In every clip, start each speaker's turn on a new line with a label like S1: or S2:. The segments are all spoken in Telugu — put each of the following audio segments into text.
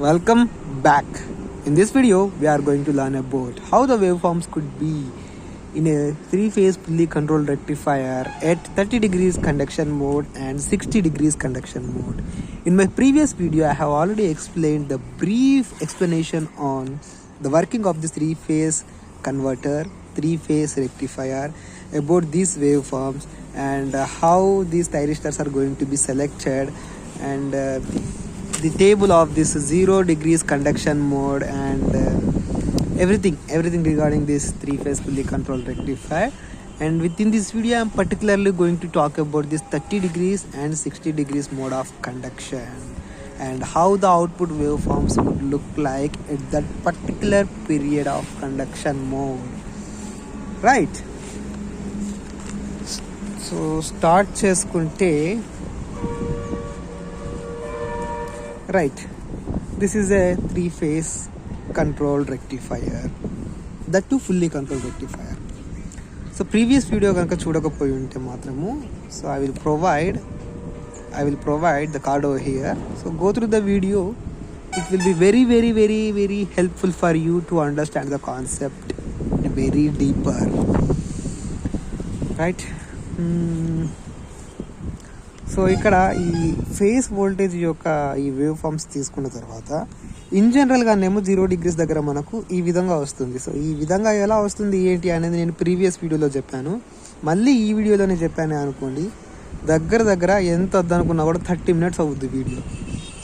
S1: Welcome back. In this video, we are going to learn about how the waveforms could be in a three-phase fully controlled rectifier at 30 degrees conduction mode and 60 degrees conduction mode. In my previous video, I have already explained the brief explanation on the working of this three-phase converter, three-phase rectifier, about these waveforms and how these thyristors are going to be selected, and the table of this 0 degrees conduction mode, and everything regarding this three-phase fully controlled rectifier. And within this video I am particularly going to talk about this 30 degrees and 60 degrees mode of conduction and how the output waveforms would look like at that particular period of conduction mode, right? So start చేసుకుంటే, right, this is a three-phase controlled rectifier, that too fully controlled rectifier. So previous video కనుక చూడకపోయి ఉంటే మాత్రము, so I will provide the card over here. So go through the video. It will be very helpful for you to understand the concept very deeper, right? So ఇక్కడ ఈ ఫేస్ వోల్టేజ్ యొక్క ఈ వేవ్ ఫార్మ్స్ తీసుకున్న తర్వాత ఇన్ జనరల్గానేమో 0 degrees దగ్గర మనకు ఈ విధంగా వస్తుంది. సో ఈ విధంగా ఎలా వస్తుంది ఏంటి అనేది నేను ప్రీవియస్ వీడియోలో చెప్పాను, మళ్ళీ ఈ వీడియోలోనే చెప్పాను అనుకోండి. దగ్గర ఎంత వద్దనుకున్నా కూడా 30 minutes అవుద్ది video.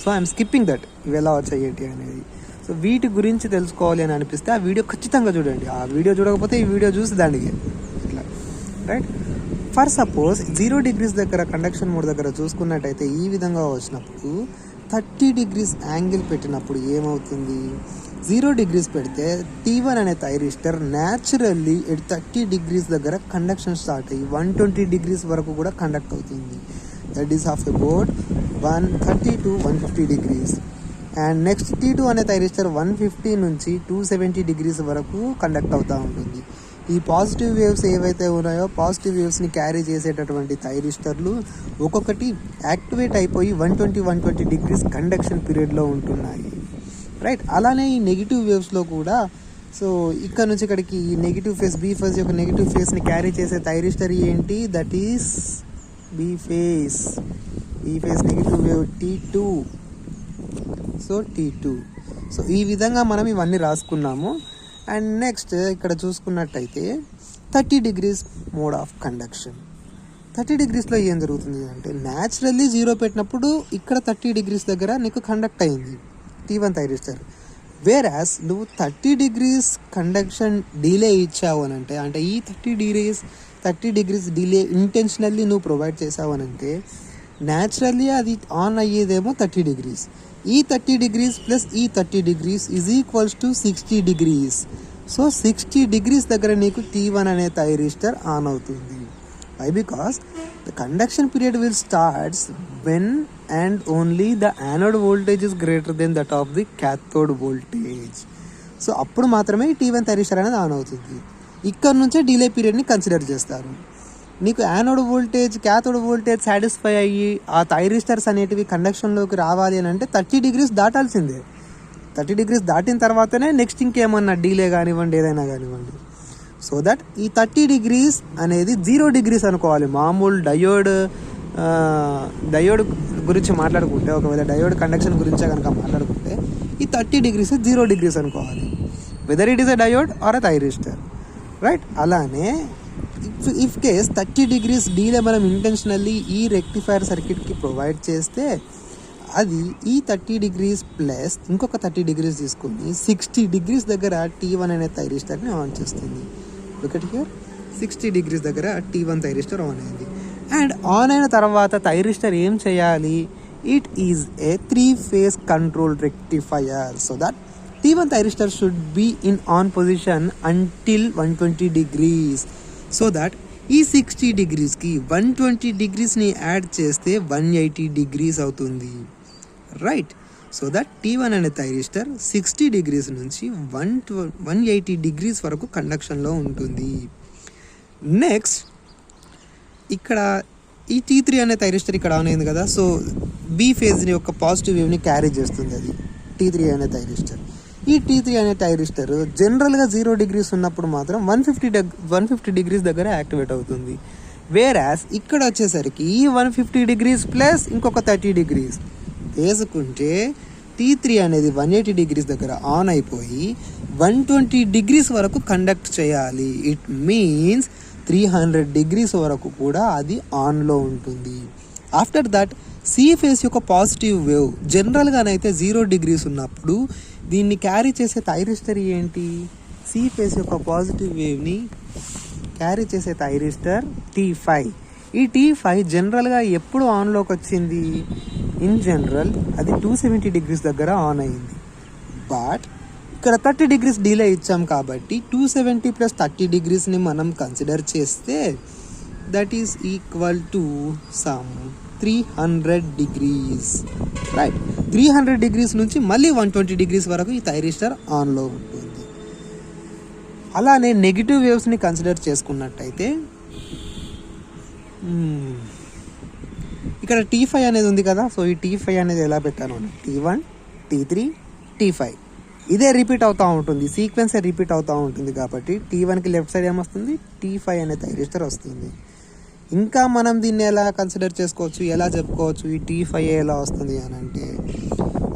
S1: So I'm skipping that, ఇవి ఎలా వచ్చాయి ఏంటి అనేది. సో వీటి గురించి తెలుసుకోవాలి అని అనిపిస్తే ఆ వీడియో ఖచ్చితంగా చూడండి. ఆ వీడియో చూడకపోతే ఈ వీడియో చూసి దానికి ఇట్లా, రైట్? ఫర్ సపోజ్ 0 degrees దగ్గర కండక్షన్ మోడ్ దగ్గర చూసుకున్నట్టయితే ఈ విధంగా వచ్చినప్పుడు 30 degrees యాంగిల్ పెట్టినప్పుడు ఏమవుతుంది, 0 degrees పెడితే T1 అనే థైరిస్టర్ న్యాచురల్లీ 30 degrees దగ్గర కండక్షన్ స్టార్ట్ అయ్యి 120 degrees వరకు కూడా కండక్ట్ అవుతుంది. That is of about 130 to 150 degrees. And next T2 అనే థైరిస్టర్ 150 నుంచి 270 degrees వరకు కండక్ట్ అవుతూ ఉంటుంది. ఈ పాజిటివ్ వేవ్స్ ఏవైతే ఉన్నాయో పాజిటివ్ వేవ్స్ని క్యారీ చేసేటటువంటి థైరిస్టర్లు ఒక్కొక్కటి యాక్టివేట్ అయిపోయి 120 degrees కండక్షన్ పీరియడ్లో ఉంటున్నాయి, రైట్? అలానే ఈ నెగిటివ్ వేవ్స్లో కూడా, సో ఇక్కడ నుంచి ఇక్కడికి ఈ నెగిటివ్ ఫేస్ బీ ఫేజ్ యొక్క నెగిటివ్ ఫేస్ని క్యారీ చేసే థైరిస్టర్ ఏంటి, that is B phase negative wave T2. So T2. So ఈ విధంగా మనం ఇవన్నీ రాసుకున్నాము. అండ్ నెక్స్ట్ ఇక్కడ చూసుకున్నట్టయితే 30 degrees మోడ్ ఆఫ్ కండక్షన్. 30 degreesలో ఏం జరుగుతుంది అంటే, న్యాచురల్లీ 0 పెట్టినప్పుడు ఇక్కడ 30 degrees దగ్గర నీకు కండక్ట్ అయింది T1 థైరిస్టర్. వేరాస్ నువ్వు 30 degrees కండక్షన్ డిలే ఇచ్చావు అని అంటే ఈ 30 degrees డిలే ఇంటెన్షనల్లీ నువ్వు ప్రొవైడ్ చేసావు అని అంటే న్యాచురల్లీ అది ఆన్ అయ్యేదేమో 30 degrees. ఈ 30 degrees ప్లస్ ఈ 30 degrees is equals to 60 degrees. So 60 degrees దగ్గర నీకు T1 అనే థైరిస్టర్ ఆన్ అవుతుంది. Why? Because the conduction period will starts when and only the anode voltage is greater then that of the cathode voltage. So అప్పుడు మాత్రమే T1 థైరిస్టర్ అనేది ఆన్ అవుతుంది. ఇక్కడ నుంచే డిలే పీరియడ్ని కన్సిడర్ చేస్తారు. నీకు anode voltage cathode voltage satisfy అయ్యి ఆ థైరిస్టర్స్ అనేటివి కండక్షన్లోకి రావాలి అని అంటే 30 degrees దాటాల్సిందే. 30 degrees దాటిన తర్వాతనే నెక్స్ట్ ఇంకేమన్నా డీలే కానివ్వండి, ఏదైనా కానివ్వండి. సో దట్ ఈ 30 degrees అనేది 0 degrees అనుకోవాలి. మామూలు డయోడ్ గురించి మాట్లాడుకుంటే, ఒకవేళ డయోడ్ కండక్షన్ గురించే కనుక మాట్లాడుకుంటే ఈ 30 degrees 0 degrees అనుకోవాలి, whether it is a diode or a thyristor, right? అలానే ఇఫ్ కేస్ 30 degrees డీలే మనం ఇంటెన్షనల్లీ ఈ రెక్టిఫైర్ సర్క్యూట్కి ప్రొవైడ్ చేస్తే అది ఈ 30 degrees ప్లస్ ఇంకొక 30 degrees తీసుకొని 60 degrees దగ్గర T1 అనే థైరిస్టర్ని ఆన్ చేస్తుంది. ఒకటి హియర్ 60 degrees దగ్గర T1 థైరిస్టర్ ఆన్ అయింది. అండ్ ఆన్ అయిన తర్వాత థైరిస్టర్ ఏం చేయాలి, it is a 3-phase controlled rectifier. So that T1 thyristor should be in on position until 120 degrees. So that ఈ 60 degreesకి 120 degreesని యాడ్ చేస్తే 180 degrees అవుతుంది, రైట్? సో దట్ T1 అనే థైరిస్టర్ 60 degrees నుంచి 180 degrees వరకు కండక్షన్లో ఉంటుంది. నెక్స్ట్ ఇక్కడ ఈ T3 అనే థైరిస్టర్ ఇక్కడ ఆన్ అయింది కదా. సో బీ ఫేజ్ని యొక్క పాజిటివ్ వేవ్ని క్యారీ చేస్తుంది అది. T3 అనే థైరిస్టర్. ఈ T3 అనే థైరిస్టర్ జనరల్గా 0 degrees ఉన్నప్పుడు మాత్రం 150 degrees దగ్గర యాక్టివేట్ అవుతుంది. వేరాస్ ఇక్కడ వచ్చేసరికి ఈ 150 degrees ప్లస్ ఇంకొక 30 degrees వేసుకుంటే T3 అనేది 180 degrees దగ్గర ఆన్ అయిపోయి 120 degrees వరకు కండక్ట్ చేయాలి. ఇట్ మీన్స్ 300 degrees వరకు కూడా అది ఆన్లో ఉంటుంది. ఆఫ్టర్ దట్ సి ఫేస్ యొక్క పాజిటివ్ వేవ్ జనరల్గానైతే 0 degrees ఉన్నప్పుడు దీన్ని క్యారీ చేసే థైరిస్టర్ ఏంటి? సి ఫేస్ యొక్క పాజిటివ్ వేవ్ని క్యారీ చేసే థైరిస్టర్ T5. ఈ T5 జనరల్గా ఎప్పుడు ఆన్లోకి వచ్చింది? ఇన్ జనరల్ అది 270 degrees దగ్గర ఆన్ అయింది. బట్ ఇక్కడ 30 degrees డిలే ఇచ్చాం కాబట్టి 270 ప్లస్ 30 degreesని మనం కన్సిడర్ చేస్తే that is equal to some 300 degrees, right. 300 degrees నుంచి మళ్ళీ 120 degrees వరకు ఈ థైరిస్టర్ ఆన్లో ఉంటుంది. అలానే నెగిటివ్ వేవ్స్ని కన్సిడర్ చేసుకున్నట్టయితే ఇక్కడ T5 అనేది ఉంది కదా. సో ఈ T5 అనేది ఎలా పెట్టాను? T1, T3, T5 ఇదే రిపీట్ అవుతూ ఉంటుంది, సీక్వెన్సే రిపీట్ అవుతూ ఉంటుంది. కాబట్టి T1కి లెఫ్ట్ సైడ్ ఏమొస్తుంది? T5 అనే థైరిస్టర్ వస్తుంది. ఇంకా మనం దీన్ని ఎలా కన్సిడర్ చేసుకోవచ్చు, ఎలా చెప్పుకోవచ్చు ఈ T5 ఎలా వస్తుంది అని అంటే,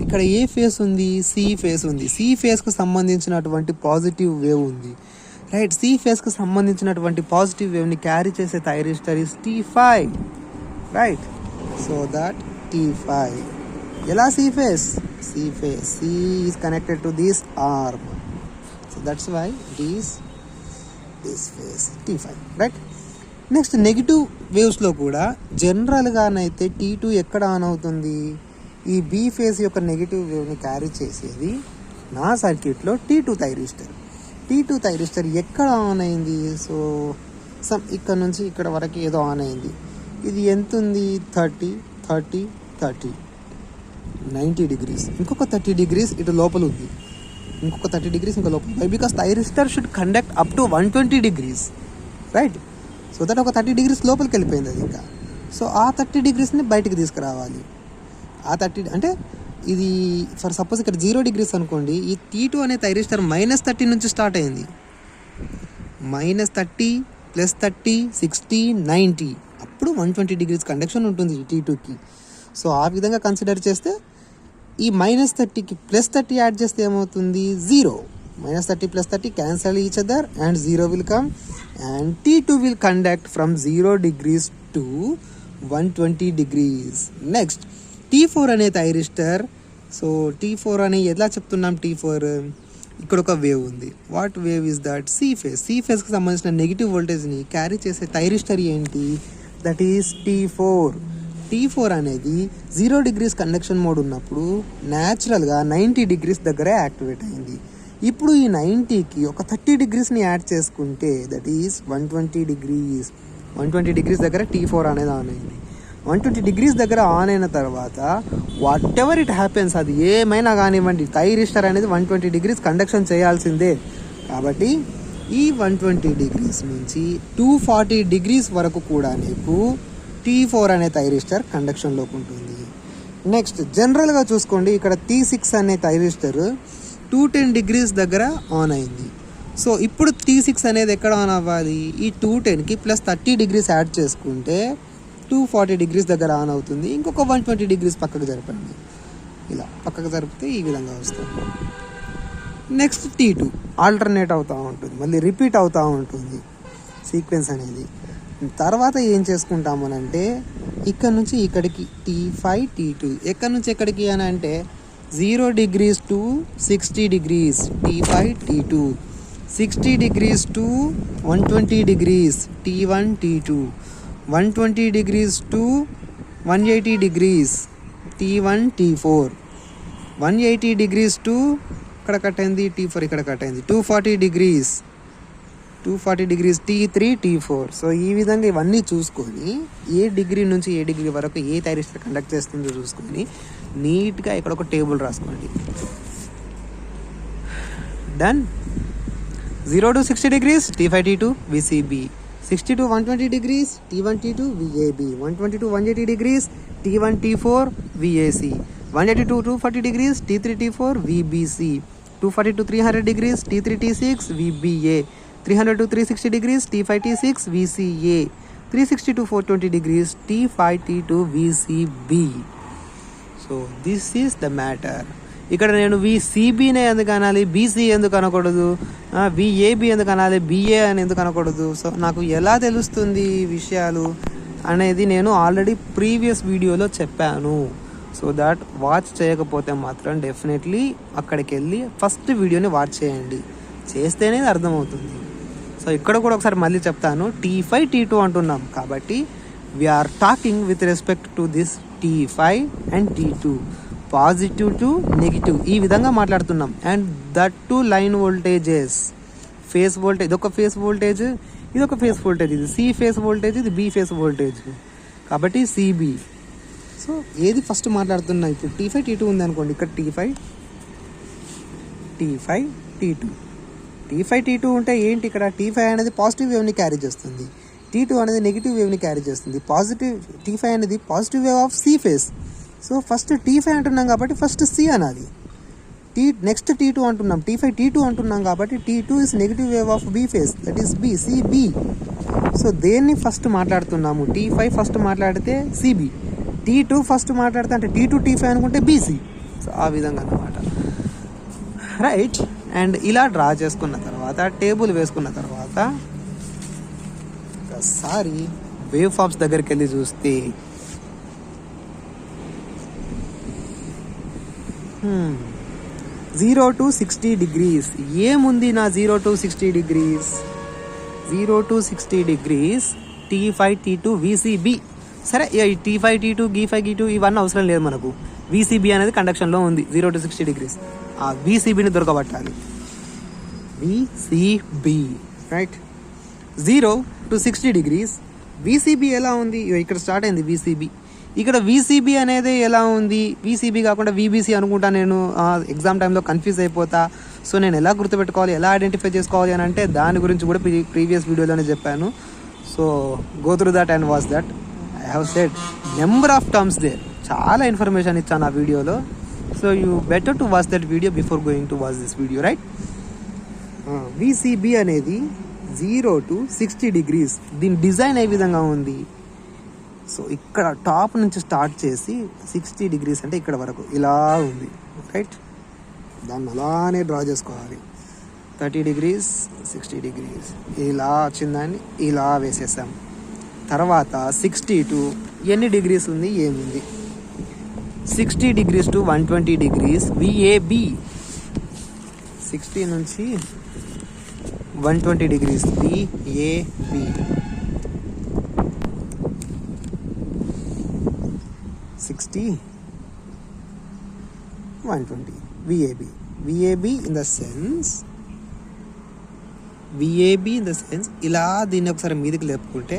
S1: ఇక్కడ ఏ ఫేస్ ఉంది? సి ఫేస్ ఉంది. సి ఫేస్కు సంబంధించినటువంటి పాజిటివ్ వేవ్ ఉంది, రైట్. సి ఫేస్కు సంబంధించినటువంటి పాజిటివ్ వేవ్ని క్యారీ చేసే thyristor is T5, right. So that T5 ఎలా C phase? C phase, C is connected to this arm, so that's why it is this phase T5, right. Next negative వేవ్స్లో కూడా జనరల్గానైతే T2 ఎక్కడ ఆన్ అవుతుంది? ఈ బి ఫేస్ యొక్క నెగిటివ్ వేవ్ని క్యారీ చేసేది నా సర్క్యూట్లో T2 థైరిస్టర్. T2 థైరిస్టర్ ఎక్కడ ఆన్ అయింది? సో ఇక్కడ నుంచి ఇక్కడ వరకు ఏదో ఆన్ అయింది. ఇది ఎంత ఉంది? 30, 30, 30, 90 degrees. ఇంకొక 30 degrees ఇటు లోపల ఉంది, ఇంకొక 30 degrees ఇంకా లోపల. Why? Because thyristor should conduct up to 120 degrees, right. So that ఒక 30 degrees లోపలికి వెళ్ళిపోయింది అది ఇంకా. సో ఆ 30 degreesని బయటికి తీసుకురావాలి. ఆ 30 అంటే ఇది ఫర్ సపోజ్ ఇక్కడ 0 degrees అనుకోండి. ఈ T2 అనే థైరిస్టర్ -30 నుంచి స్టార్ట్ అయింది. -30 + 30 60 90 అప్పుడు 120 degrees కండక్షన్ ఉంటుంది T2కి. సో ఆ విధంగా కన్సిడర్ చేస్తే ఈ -30కి +30 యాడ్ చేస్తే ఏమవుతుంది? 0. -30 + 30 cancel each other and 0 will come and T2 will conduct from 0 degrees to 120 degrees. Next T4 అనే థైరిస్టర్. సో T4 అని ఎలా చెప్తున్నాం? T4 ఇక్కడ ఒక వేవ్ ఉంది. What wave is that? C phase. C ఫేస్కి సంబంధించిన నెగిటివ్ వోల్టేజ్ని క్యారీ చేసే థైరిస్టర్ ఏంటి? That is T4. T4 అనేది 0 degrees కండక్షన్ మోడ్ ఉన్నప్పుడు న్యాచురల్గా 90 degrees దగ్గర యాక్టివేట్ అయింది. ఇప్పుడు ఈ 90కి ఒక 30 degreesని యాడ్ చేసుకుంటే దట్ ఈస్ 120 degrees. 120 degrees దగ్గర T4 అనేది ఆన్ అయింది. 120 degrees దగ్గర ఆన్ అయిన తర్వాత వాట్ ఎవర్ ఇట్ హ్యాపెన్స్, అది ఏమైనా కానివ్వండి, థైరిస్టర్ అనేది 120 degrees కండక్షన్ చేయాల్సిందే. కాబట్టి ఈ 120 degrees నుంచి 240 degrees వరకు కూడా నీకు T4 అనే థైరిస్టర్ కండక్షన్లోకి ఉంటుంది. నెక్స్ట్ జనరల్గా చూసుకోండి, ఇక్కడ T6 అనే థైరిస్టర్ 210 degrees దగ్గర ఆన్ అయింది. సో ఇప్పుడు T6 అనేది ఎక్కడ ఆన్ అవ్వాలి? ఈ 210కి +30 degrees యాడ్ చేసుకుంటే 240 degrees దగ్గర ఆన్ అవుతుంది. ఇంకొక 120 degrees పక్కకు జరపండి. ఇలా పక్కకు జరిపితే ఈ విధంగా వస్తుంది. నెక్స్ట్ T2 ఆల్టర్నేట్ అవుతూ ఉంటుంది, మళ్ళీ రిపీట్ అవుతూ ఉంటుంది సీక్వెన్స్ అనేది. తర్వాత ఏం చేసుకుంటాము అని అంటే ఇక్కడ నుంచి ఇక్కడికి T5 T2, ఎక్కడి నుంచి ఎక్కడికి అని అంటే 0 degrees to 60 degrees T5 T2, 60 degrees to 120 degrees T1 T2, 120 degrees to 180 degrees T1 T4, 180 degrees to ఇక్కడ కట్ అయింది T4, ఇక్కడ కట్ అయింది 240 degrees T3 T4. సో ఈ విధంగా ఇవన్నీ చూసుకొని ఏ డిగ్రీ నుంచి ఏ డిగ్రీ వరకు ఏ థైరిస్టర్ కండక్ట్ చేస్తుందో చూసుకొని నీట్గా ఇక్కడ ఒక టేబుల్ రాసుకోండి. Done. 0 to 60 degrees T5 T2 VCB, 60 to 120 degrees T1 T2 VAB, 120 to 180 degrees T1 T4 VAC. 180 to 240 degrees T3 T4 VBC, 240 to 300 degrees T3 T6 VBA, 300 to 360 degrees T5 T6 VCA, 360 to 420 degrees T5 T2 VCB. So this is the matter. ఇక్కడ నేను VCBనే ఎందుకు అనాలి, BC ఎందుకు అనకూడదు, VAB ఎందుకు అనాలి, BA అని ఎందుకు అనకూడదు? సో నాకు ఎలా తెలుస్తుంది ఈ విషయాలు అనేది నేను ఆల్రెడీ ప్రీవియస్ వీడియోలో చెప్పాను. సో దాట్ వాచ్ చేయకపోతే మాత్రం డెఫినెట్లీ అక్కడికి వెళ్ళి ఫస్ట్ వీడియోని వాచ్ చేయండి, చేస్తేనే అర్థమవుతుంది. సో ఇక్కడ కూడా ఒకసారి మళ్ళీ చెప్తాను, T5 T2 అంటున్నాం కాబట్టి we're talking with respect to this T5 and T2, positive to negative ఈ విధంగా మాట్లాడుతున్నాం. And that to line voltages, phase voltage, ఇదొక ఫేస్ వోల్టేజ్, ఇదొక ఫేస్ వోల్టేజ్, ఇది C ఫేస్ వోల్టేజ్, ఇది B ఫేస్ వోల్టేజ్, కాబట్టి CB. సో ఏది ఫస్ట్ మాట్లాడుతున్నా, ఇప్పుడు T5 T2 ఉంది అనుకోండి, ఇక్కడ T5 T2, T5 T2 ఉంటే ఏంటి, ఇక్కడ T5 అనేది పాజిటివ్ వేవ్ని క్యారీ చేస్తుంది, T2 అనేది నెగిటివ్ వేవ్ని క్యారీ చేస్తుంది. పాజిటివ్ T5 అనేది positive wave of C face. So first T5 అంటున్నాం కాబట్టి ఫస్ట్ C అనాలి. నెక్స్ట్ T2 అంటున్నాం, T5 T2 అంటున్నాం కాబట్టి T2 is negative wave of B face, that is B, CB. So దేన్ని ఫస్ట్ మాట్లాడుతున్నాము, T5 ఫస్ట్ మాట్లాడితే CB, T2 ఫస్ట్ మాట్లాడితే అంటే T2 T5 అనుకుంటే BC. సో ఆ విధంగా అన్నమాట, రైట్. అండ్ ఇలా డ్రా చేసుకున్న తర్వాత, టేబుల్ వేసుకున్న తర్వాత ఒకసారి వేవ్ ఫార్మ్స్ దగ్గరికి వెళ్ళి చూస్తే 0 to 60 degrees ఏముంది నా 0 to 60 degrees, 0 to 60 degrees T5 T2 VCB. సరే, ఈ T5 T2 G5 G2 ఇవన్నీ అవసరం లేదు మనకు, VCB అనేది కండక్షన్లో ఉంది 0 to 60 degrees. ఆ VCBని దొరకబట్టాలి, VCB, right. 0 to 60 degrees VCB ఎలా ఉంది, ఇక్కడ స్టార్ట్ అయింది VCB, ఇక్కడ VCB అనేది ఎలా ఉంది, VCB కాకుండా VBC అనుకుంటా నేను, ఎగ్జామ్ టైంలో కన్ఫ్యూజ్ అయిపోతా. సో నేను ఎలా గుర్తుపెట్టుకోవాలి, ఎలా ఐడెంటిఫై చేసుకోవాలి అని అంటే దాని గురించి కూడా ప్రీవియస్ వీడియోలోనే చెప్పాను. So go through that and watch that. I have said number of terms there, చాలా ఇన్ఫర్మేషన్ ఇచ్చాను ఆ వీడియోలో. So you better to watch that video before going to watch this video, right. VCB అనేది 0 to 60 degrees, దీని డిజైన్ ఏ విధంగా ఉంది. సో ఇక్కడ టాప్ నుంచి స్టార్ట్ చేసి 60 degrees అంటే ఇక్కడ వరకు ఇలా ఉంది, రైట్. దాన్ని అలానే డ్రా చేసుకోవాలి. 30 degrees 60 degrees ఇలా వచ్చిందాన్ని ఇలా వేసేసాం. తర్వాత 60 to ఎన్ని డిగ్రీస్ ఉంది ఏముంది, 60 degrees to 120 degrees VAB, 60 నుంచి 120 degrees VAB, 60 120 VAB. VAB in the sense ఇలా దీన్ని ఒకసారి మీదకి లేపుకుంటే,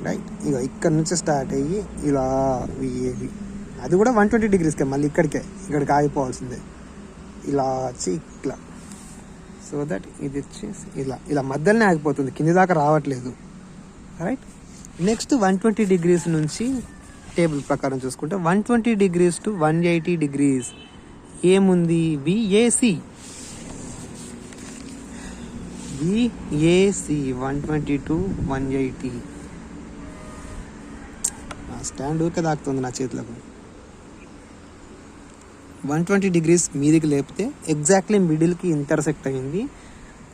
S1: రైట్, ఇక ఇక్కడ నుంచి స్టార్ట్ అయ్యి ఇలా VAB, అది కూడా 120 degreesకే, మళ్ళీ ఇక్కడికి ఆగిపోవాల్సిందే, ఇలా వచ్చి ఇట్లా. సో దట్ ఇది వచ్చేసి ఇలా మధ్యలోనే ఆగిపోతుంది, కింది దాకా రావట్లేదు, రైట్. నెక్స్ట్ 120 degrees నుంచి టేబుల్ ప్రకారం చూసుకుంటే 120 degrees to 180 degrees ఏముంది, VAC, 120 to 180. నా స్టాండ్ ఊరికే దాకుతుంది నా చేతులకు. 120 degrees మీదికి లేపితే ఎగ్జాక్ట్లీ మిడిల్కి ఇంటర్సెక్ట్ అయ్యింది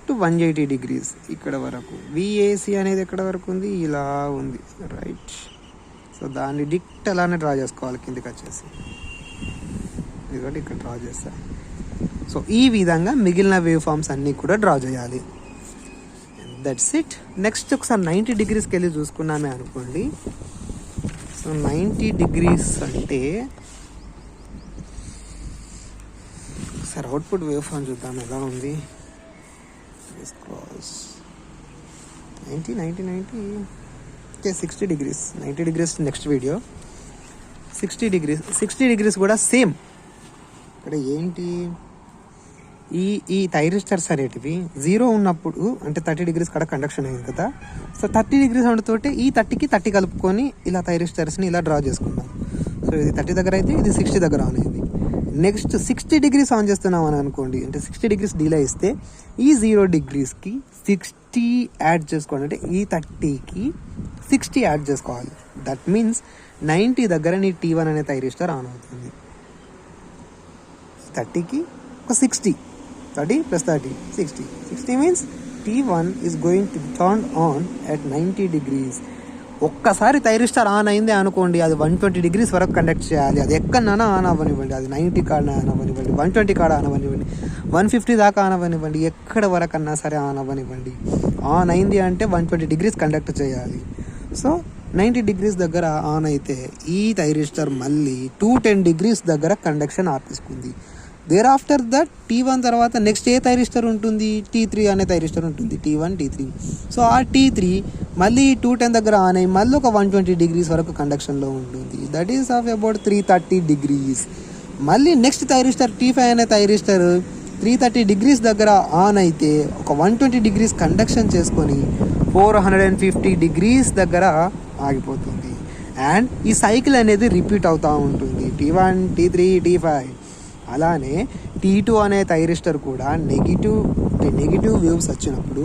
S1: టు 180 degrees ఇక్కడ వరకు. VAC అనేది ఎక్కడ వరకు ఉంది, ఇలా ఉంది, రైట్. సో దాన్ని డిక్ట్ అలానే డ్రా చేసుకోవాలి, కిందికి వచ్చేసి ఎందుకంటే ఇక్కడ డ్రా చేస్తా. సో ఈ విధంగా మిగిలిన వేవ్ ఫార్మ్స్ అన్నీ కూడా డ్రా చేయాలి. That's it. నెక్స్ట్ ఒకసారి 90 degreesకి వెళ్ళి చూసుకున్నామే అనుకోండి. సో 90 degrees అంటే ఒకసారి అవుట్పుట్ వేవ్ ఫార్మ్ చూద్దాం ఎలా ఉంది. 90 okay, 60 degrees, 90 degrees next video. 60 degrees కూడా సేమ్. ఇక్కడ ఏంటి, ఈ థైరిస్టర్స్ అనేటివి 0 ఉన్నప్పుడు అంటే 30 degrees కాడ కండక్షన్ అయింది కదా. సో 30 degrees ఉండతోటి ఈ 30కి 30 కలుపుకొని ఇలా థైరిస్టర్స్ని ఇలా డ్రా చేసుకుందాం. సో ఇది 30 దగ్గర అయితే ఇది 60 దగ్గర ఆన్ అయింది. నెక్స్ట్ 60 డిగ్రీస్ ఆన్ చేస్తున్నాం అని అనుకోండి, అంటే 60 డిగ్రీస్ డిలే ఇస్తే ఈ 0 డిగ్రీస్కి 60 యాడ్ చేసుకోండి, అంటే ఈ 30కి 60 యాడ్ చేసుకోవాలి. దట్ మీన్స్ 90 దగ్గర నీ T1 అనే థైరిస్టర్ ఆన్ అవుతుంది. 30కి ఒక 60, 30 + 30 60 means T1 is going to turn on at 90 degrees. ఒక్కసారి థైరిస్టర్ ఆన్ అయింది అనుకోండి, అది 120 డిగ్రీస్ వరకు కండక్ట్ చేయాలి. అది ఎక్కడైనా ఆన్ అవ్వనివ్వండి, అది 90 కాడ ఆన్ అవ్వనివ్వండి, 120 కాడ ఆన్ అవ్వనివ్వండి, 150 దాకా ఆన్ అవ్వనివ్వండి, ఎక్కడ వరకు అన్నా సరే ఆన్ అవ్వనివ్వండి. ఆన్ అయింది అంటే 120 డిగ్రీస్ కండక్ట్ చేయాలి. సో 90 డిగ్రీస్ దగ్గర ఆన్ అయితే ఈ థైరిస్టర్ మళ్ళీ 210 డిగ్రీస్ దగ్గర కండక్షన్ ఆపేసుకుంది. దేర్ ఆఫ్టర్ దట్ T1 తర్వాత నెక్స్ట్ ఏ థైరిస్టర్ ఉంటుంది, T3 అనే థైరిస్టర్ ఉంటుంది, T1 T3. సో ఆ T3 మళ్ళీ 210 దగ్గర ఆన్ అయ్యి మళ్ళీ ఒక 120 డిగ్రీస్ వరకు కండక్షన్లో ఉంటుంది. That is of about 330 degrees. మళ్ళీ నెక్స్ట్ థైరిస్టర్ T5 అనే థైరిస్టర్ 330 డిగ్రీస్ దగ్గర ఆన్ అయితే ఒక 120 డిగ్రీస్ కండక్షన్ చేసుకొని 450 డిగ్రీస్ దగ్గర ఆగిపోతుంది. అండ్ ఈ సైకిల్ అనేది రిపీట్ అవుతూ ఉంటుంది, T1 T3 T5. అలానే T2 అనే థైరిస్టర్ కూడా నెగిటివ్ వేవ్స్ వచ్చినప్పుడు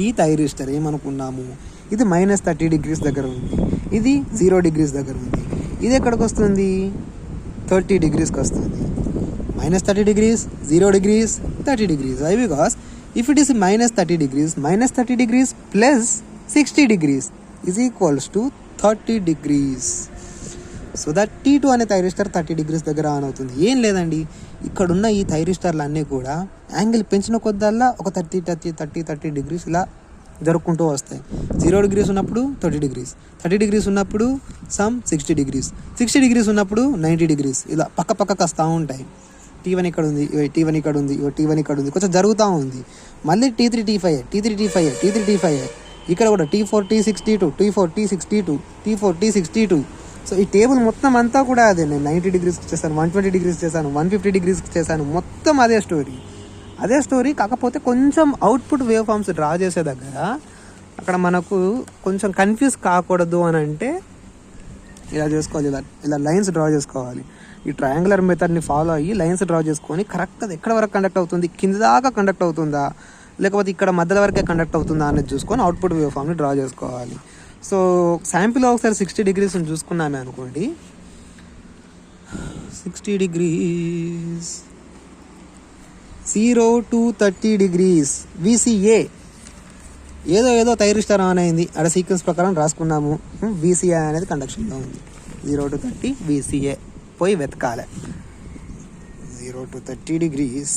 S1: ఈ థైరిస్టర్ ఏమనుకున్నాము, ఇది -30 డిగ్రీస్ దగ్గర ఉంది, ఇది 0 డిగ్రీస్ దగ్గర ఉంది. ఇది ఎక్కడికి వస్తుంది, 30 డిగ్రీస్కి వస్తుంది. -30 degrees, 0 degrees, 30 degrees. Why? Because if it is -30 degrees plus 60 degrees is equals to 30 degrees. So that T2 అనే థైరిస్టర్ 30 డిగ్రీస్ దగ్గర ఆన్ అవుతుంది. ఏం లేదండి, ఇక్కడున్న ఈ థైరిస్టర్లు అన్నీ కూడా యాంగిల్ పెంచిన కొద్దల్లా ఒక 30 డిగ్రీస్ ఇలా జరుపుకుంటూ వస్తాయి. 0 డిగ్రీస్ ఉన్నప్పుడు 30 డిగ్రీస్, 30 డిగ్రీస్ ఉన్నప్పుడు 60 డిగ్రీస్, 60 డిగ్రీస్ ఉన్నప్పుడు 90 డిగ్రీస్, ఇలా పక్కకు వస్తూ ఉంటాయి. T1 ఇక్కడ ఉంది, T1 ఇక్కడ ఉంది, T1 ఇక్కడ ఉంది, కొంచెం జరుగుతూ ఉంది. మళ్ళీ T3 T5 ఇక్కడ కూడా T4 T62, T4 T62, T4 T62. So ఈ టేబుల్ మొత్తం అంతా కూడా అదే. నేను 90 డిగ్రీస్కి చేశాను, 120 డిగ్రీస్ చేశాను, 150 డిగ్రీస్కి చేశాను, మొత్తం అదే స్టోరీ. కాకపోతే కొంచెం అవుట్పుట్ వేవ్ ఫామ్స్ డ్రా చేసే దగ్గర అక్కడ మనకు కొంచెం కన్ఫ్యూజ్ కాకూడదు అని అంటే ఇలా చేసుకోవాలి, ఇలా లైన్స్ డ్రా చేసుకోవాలి. ఈ ట్రయాంగులర్ మెథడ్ని ఫాలో అయ్యి లైన్స్ డ్రా చేసుకొని కరెక్ట్ అది ఎక్కడ వరకు కండక్ట్ అవుతుంది, కింద దాకా కండక్ట్ అవుతుందా లేకపోతే ఇక్కడ మధ్యలో వరకే కండక్ట్ అవుతుందా అనేది చూసుకొని అవుట్పుట్ వేవ్ ఫామ్ని డ్రా చేసుకోవాలి. సో శాంపిల్ ఒకసారి 60 డిగ్రీస్ చూసుకున్నామే అనుకోండి, 60 డిగ్రీస్ 0 to 30 డిగ్రీస్ VCA ఏదో థైరిస్టర్ ఆన్ అయింది, అక్కడ సీక్వెన్స్ ప్రకారం రాసుకున్నాము. VCA అనేది కండక్షన్లో ఉంది. 0 to 30 VCA పోయి వెతకాలి. 0 to 30 డిగ్రీస్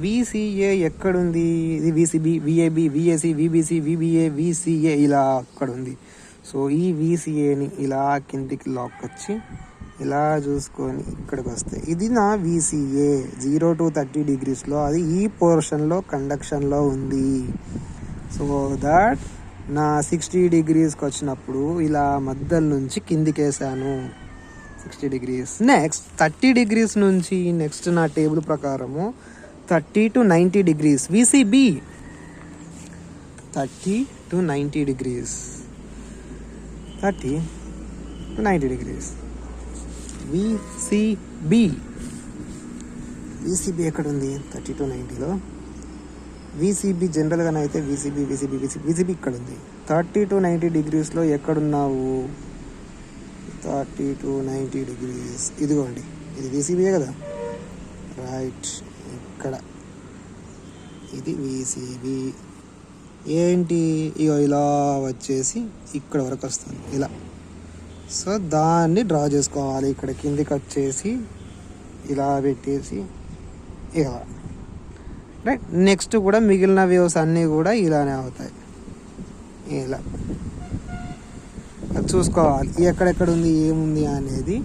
S1: VCA ఎక్కడుంది, ఇది VCB, VAB, VAC, VBC, VBA, VCA ఇలా అక్కడ ఉంది. సో ఈ VCAని ఇలా కిందికి లాక్ వచ్చి ఇలా చూసుకొని ఇక్కడికి వస్తాయి. ఇది నా VCA 0 to 30 డిగ్రీస్లో, అది ఈ పోర్షన్లో కండక్షన్లో ఉంది. సో దట్ నా 60 డిగ్రీస్కి వచ్చినప్పుడు ఇలా మధ్యలో నుంచి కిందికి వేసాను 60 డిగ్రీస్. నెక్స్ట్ 30 డిగ్రీస్ నుంచి నెక్స్ట్ నా టేబుల్ ప్రకారము 30 to 90 degrees VCB, 30 to 90 degrees, 30 to 90 degrees VCB ఎక్కడ ఉంది, 30 to 90లో VCB జనరల్గానే అయితే VCB ఇక్కడ ఉంది. 30 to 90 డిగ్రీస్లో ఎక్కడున్నావు, 30 to 90 డిగ్రీస్ ఇదిగోండి, ఇది VCBయే కదా, రైట్. ఇక్కడ ఇది VCB ఏంటి, ఇగో ఇలా వచ్చేసి ఇక్కడ వరకు వస్తుంది ఇలా. సో దాన్ని డ్రా చేసుకోవాలి. ఇక్కడ కిందికి వచ్చేసి ఇలా పెట్టేసి ఇలా, రైట్. నెక్స్ట్ కూడా మిగిలిన వేవ్స్ అన్నీ కూడా ఇలానే అవుతాయి. ఇలా చూసుకోవాలి ఎక్కడెక్కడ ఉంది ఏముంది అనేది.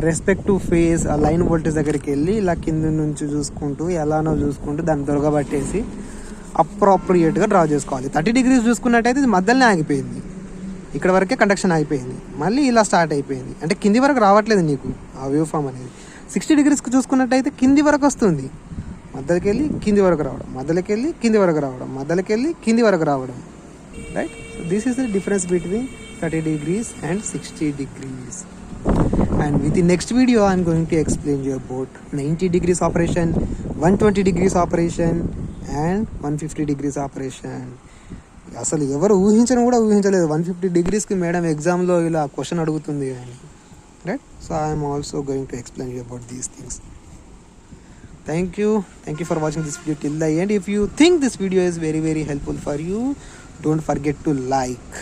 S1: రెస్పెక్ట్ టు ఫేస్ ఆ లైన్ వోల్టేజ్ దగ్గరికి వెళ్ళి ఇలా కింద నుంచి చూసుకుంటూ ఎలానో చూసుకుంటూ దాన్ని దొరకబట్టేసి అప్రోప్రియేట్గా డ్రా చేసుకోవాలి. 30 డిగ్రీస్ చూసుకున్నట్టయితే ఇది మధ్యలోనే ఆగిపోయింది, ఇక్కడ వరకే కండక్షన్ అయిపోయింది, మళ్ళీ ఇలా స్టార్ట్ అయిపోయింది, అంటే కింది వరకు రావట్లేదు నీకు ఆ వేవ్ ఫామ్ అనేది. 60 డిగ్రీస్కి చూసుకున్నట్టయితే కింది వరకు వస్తుంది, మధ్యలోకి వెళ్ళి కింది వరకు రావడం, మధ్యలోకి వెళ్ళి కింది వరకు రావడం, మధ్యలోకి వెళ్ళి కింది వరకు రావడం, right. So this is the difference between 30 degrees and 60 degrees. And with the next video I'm going to explain you about 90 degrees operation, 120 degrees operation and 150 degrees operation. అసలు ఎవరు ఊహించను కూడా ఊహించలేదు 150 డిగ్రీస్కి మేడం ఎగ్జామ్లో ఇలా క్వశ్చన్ అడుగుతుంది అని, right? So I'm also going to explain you about these things. Thank you for watching this video till the end. If you think this video is very helpful for you, don't forget to like.